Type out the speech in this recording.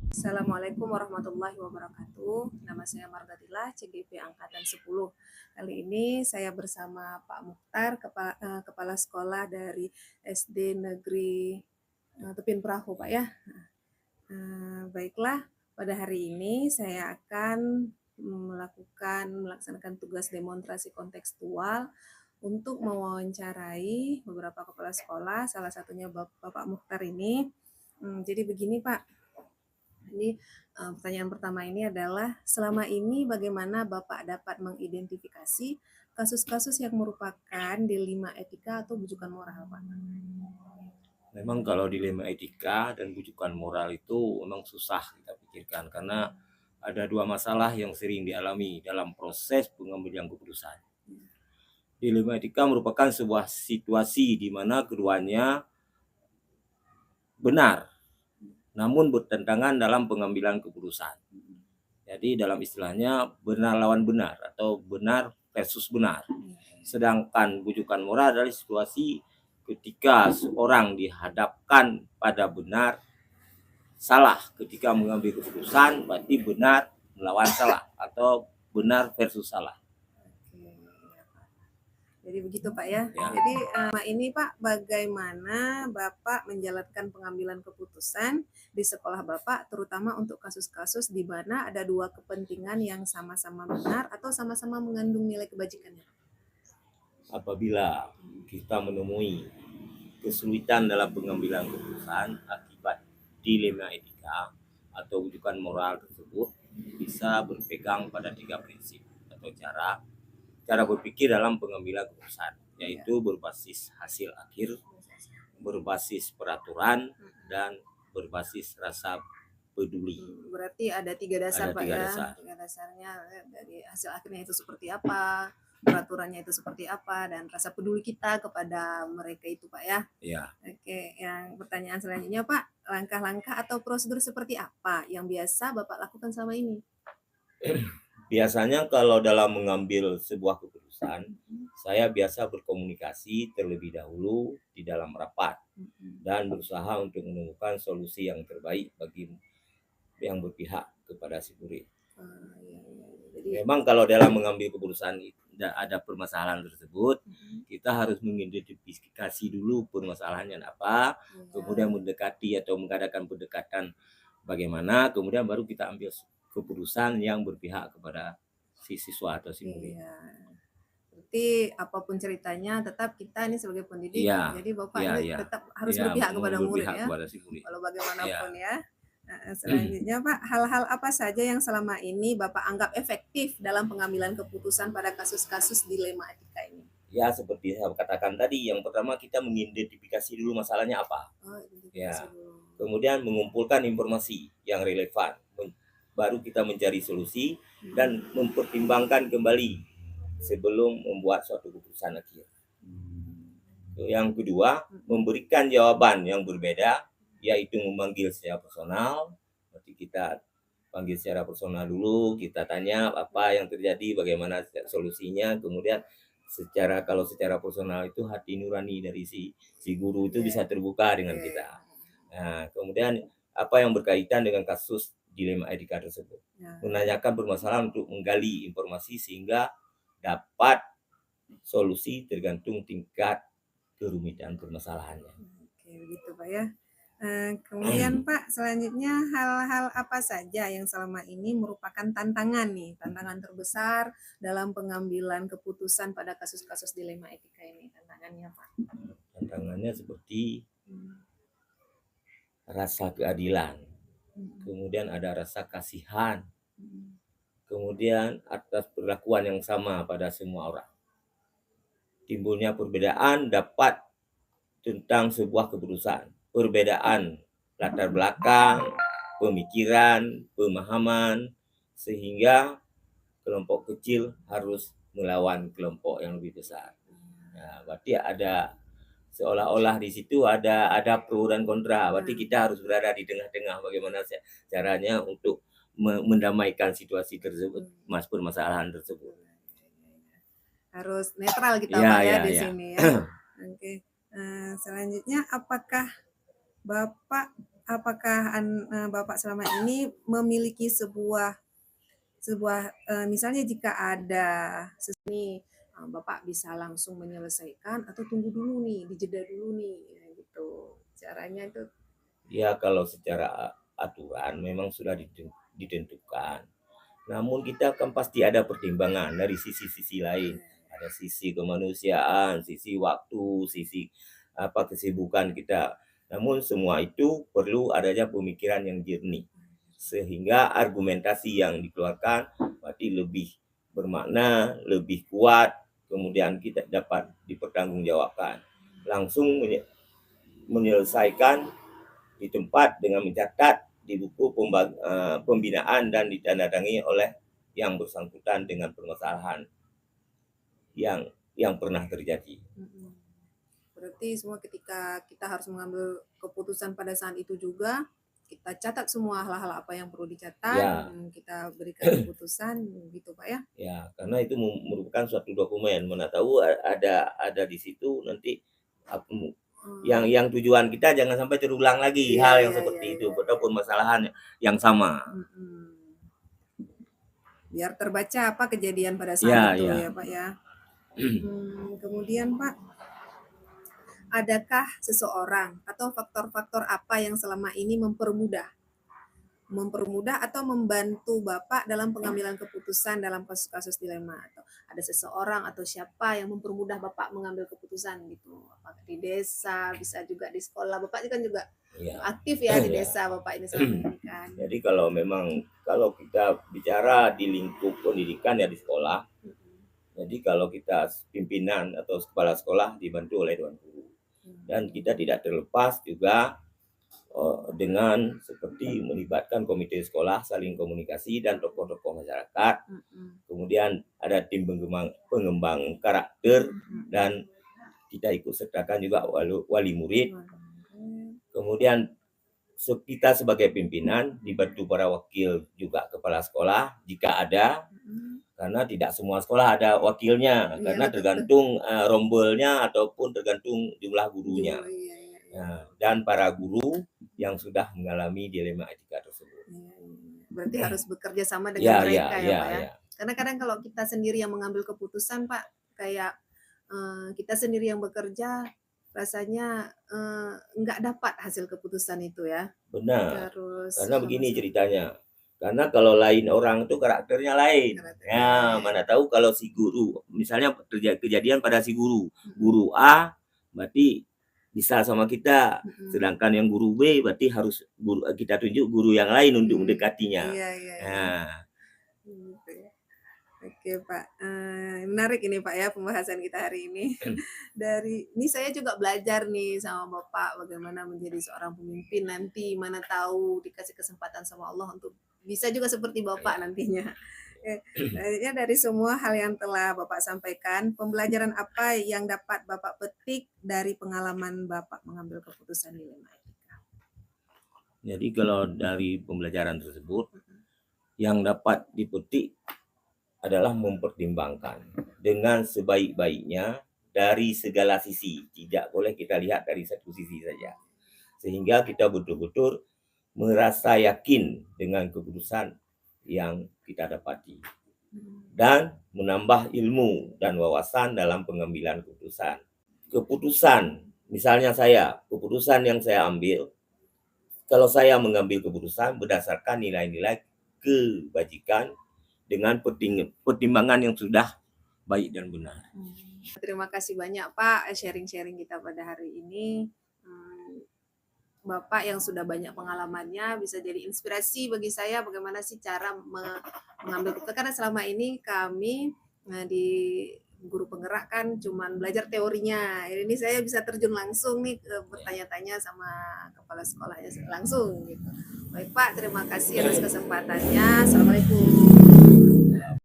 Assalamualaikum warahmatullahi wabarakatuh. Nama saya Margatillah, CGP Angkatan 10. Kali ini saya bersama Pak Mukhtar, Kepala Sekolah dari SD Negeri Tupin Perahu, Pak ya. Baiklah, pada hari ini saya akan melaksanakan tugas demonstrasi kontekstual untuk mewawancarai beberapa kepala sekolah, salah satunya Bapak Mukhtar ini. Jadi begini Pak, ini pertanyaan pertama ini adalah, selama ini bagaimana Bapak dapat mengidentifikasi kasus-kasus yang merupakan dilema etika atau bujukan moral, Pak? Memang kalau dilema etika dan bujukan moral itu memang susah kita pikirkan karena ada dua masalah yang sering dialami dalam proses pengambilan keputusan. Dilema etika merupakan sebuah situasi di mana keduanya benar, namun bertentangan dalam pengambilan keputusan. Jadi dalam istilahnya benar lawan benar atau benar versus benar. Sedangkan bujukan moral adalah situasi ketika seorang dihadapkan pada benar salah ketika mengambil keputusan, berarti benar melawan salah atau benar versus salah. Jadi begitu Pak ya. Jadi ini Pak, bagaimana Bapak menjalankan pengambilan keputusan di sekolah Bapak, terutama untuk kasus-kasus di mana ada dua kepentingan yang sama-sama benar atau sama-sama mengandung nilai kebajikannya? Apabila kita menemui kesulitan dalam pengambilan keputusan akibat dilema etika atau rujukan moral tersebut, bisa berpegang pada 3 prinsip atau cara berpikir dalam pengambilan keputusan, yaitu berbasis hasil akhir, berbasis peraturan, dan berbasis rasa peduli. Berarti ada 3 dasar Ada Pak 3 ya. dasar. 3 dasarnya dari hasil akhirnya itu seperti apa, peraturannya itu seperti apa, dan rasa peduli kita kepada mereka itu Pak ya. Ya. Oke, yang pertanyaan selanjutnya Pak, langkah-langkah atau prosedur seperti apa yang biasa Bapak lakukan selama ini? Biasanya kalau dalam mengambil sebuah keputusan, saya biasa berkomunikasi terlebih dahulu di dalam rapat dan berusaha untuk menemukan solusi yang terbaik bagi yang berpihak kepada si murid. Memang kalau dalam mengambil keputusan ada permasalahan tersebut, kita harus mengidentifikasi dulu permasalahannya apa, kemudian mendekati atau mengadakan pendekatan bagaimana, kemudian baru kita ambil keputusan yang berpihak kepada si siswa atau si murid. Berarti apapun ceritanya tetap kita ini sebagai pendidik, jadi Bapak ini tetap harus berpihak kepada murid ya, si murid. walau bagaimanapun ya. Selanjutnya Pak, hal-hal apa saja yang selama ini Bapak anggap efektif dalam pengambilan keputusan pada kasus-kasus dilema etika ini? Ya, seperti saya katakan tadi, yang pertama kita mengidentifikasi dulu masalahnya apa. Kemudian mengumpulkan informasi yang relevan, baru kita mencari solusi dan mempertimbangkan kembali sebelum membuat suatu keputusan akhir. Yang kedua, memberikan jawaban yang berbeda, yaitu memanggil secara personal. Berarti kita panggil secara personal dulu, kita tanya apa yang terjadi, bagaimana solusinya, kemudian kalau secara personal itu hati nurani dari si guru itu bisa terbuka dengan kita. Nah, kemudian apa yang berkaitan dengan kasus dilema etika tersebut, menanyakan permasalahan untuk menggali informasi sehingga dapat solusi tergantung tingkat kerumitan permasalahannya. Oke, begitu Pak ya. Kemudian Pak, selanjutnya hal-hal apa saja yang selama ini merupakan tantangan terbesar dalam pengambilan keputusan pada kasus-kasus dilema etika ini, tantangannya Pak? Tantangannya seperti rasa keadilan, kemudian ada rasa kasihan, kemudian atas perlakuan yang sama pada semua orang. Timbulnya perbedaan dapat tentang sebuah keputusan, perbedaan latar belakang, pemikiran, pemahaman, sehingga kelompok kecil harus melawan kelompok yang lebih besar. Nah, berarti ada seolah-olah di situ ada pro dan kontra. Berarti kita harus berada di tengah-tengah bagaimana caranya untuk mendamaikan situasi tersebut, permasalahan tersebut. Harus netral kita Pak ya di sini ya. Oke. Selanjutnya, apakah Bapak apakah Bapak selama ini memiliki sebuah misalnya jika ada nih, Bapak bisa langsung menyelesaikan atau tunggu dulu nih, dijeda dulu nih, gitu. Caranya itu Ya kalau secara aturan memang sudah ditentukan. Namun kita kan pasti ada pertimbangan dari sisi-sisi lain. Ada sisi kemanusiaan, sisi waktu, sisi kesibukan kita. Namun semua itu perlu adanya pemikiran yang jernih. Sehingga argumentasi yang dikeluarkan berarti lebih bermakna, lebih kuat, kemudian kita dapat dipertanggungjawabkan. Langsung menyelesaikan di tempat dengan mencatat di buku pembinaan dan ditandatangani oleh yang bersangkutan dengan permasalahan yang pernah terjadi. Berarti semua ketika kita harus mengambil keputusan pada saat itu juga kita catat semua hal-hal apa yang perlu dicatat, Ya. Kita berikan keputusan gitu Pak ya. Ya, karena itu merupakan suatu dokumen. Mana tahu ada di situ nanti yang tujuan kita jangan sampai terulang lagi hal yang seperti itu atau permasalahan yang sama. Biar terbaca apa kejadian pada saat itu ya Pak ya. Kemudian Pak, adakah seseorang atau faktor-faktor apa yang selama ini mempermudah atau membantu Bapak dalam pengambilan keputusan dalam kasus-kasus dilema, atau ada seseorang atau siapa yang mempermudah Bapak mengambil keputusan gitu, apakah di desa, bisa juga di sekolah, Bapak kan juga aktif ya di desa Bapak ini selama ini kan. Jadi kalau kita bicara di lingkup pendidikan ya di sekolah, jadi kalau kita pimpinan atau kepala sekolah dibantu oleh dewan guru, dan kita tidak terlepas juga dengan seperti melibatkan komite sekolah, saling komunikasi dan tokoh-tokoh masyarakat. Kemudian ada tim pengembang karakter dan kita ikut sertakan juga wali murid. Kemudian kita sebagai pimpinan dibantu para wakil juga kepala sekolah jika ada, karena tidak semua sekolah ada wakilnya, karena tergantung rombelnya ataupun tergantung jumlah gurunya. Dan para guru yang sudah mengalami dilema etika tersebut. Berarti harus bekerja sama dengan mereka ya Pak ya. Karena kadang kalau kita sendiri yang mengambil keputusan Pak, kayak kita sendiri yang bekerja, rasanya nggak dapat hasil keputusan itu ya. Benar. Karena begini ceritanya. Karena kalau lain orang itu karakternya lain. Ya, mana tahu kalau si guru, misalnya kejadian pada si guru A berarti bisa sama kita, sedangkan yang guru B berarti harus kita tunjuk guru yang lain untuk mendekatinya. Oke Pak, menarik ini Pak ya pembahasan kita hari ini. Ini saya juga belajar nih sama Bapak bagaimana menjadi seorang pemimpin nanti, mana tahu dikasih kesempatan sama Allah untuk bisa juga seperti Bapak nantinya. Ya, dari semua hal yang telah Bapak sampaikan, pembelajaran apa yang dapat Bapak petik dari pengalaman Bapak mengambil keputusan dilema etika? Jadi kalau dari pembelajaran tersebut, yang dapat dipetik adalah mempertimbangkan dengan sebaik-baiknya dari segala sisi. Tidak boleh kita lihat dari satu sisi saja. Sehingga kita betul-betul merasa yakin dengan keputusan yang kita dapati dan menambah ilmu dan wawasan dalam pengambilan keputusan. Misalnya keputusan yang saya ambil, kalau saya mengambil keputusan berdasarkan nilai-nilai kebajikan dengan pertimbangan yang sudah baik dan benar. Terima kasih banyak Pak sharing-sharing kita pada hari ini. Bapak yang sudah banyak pengalamannya bisa jadi inspirasi bagi saya bagaimana sih cara mengambil keputusan, karena selama ini kami di guru penggerak kan cuman belajar teorinya. Ini saya bisa terjun langsung nih bertanya-tanya sama kepala sekolahnya langsung gitu. Baik Pak, terima kasih atas kesempatannya. Assalamualaikum.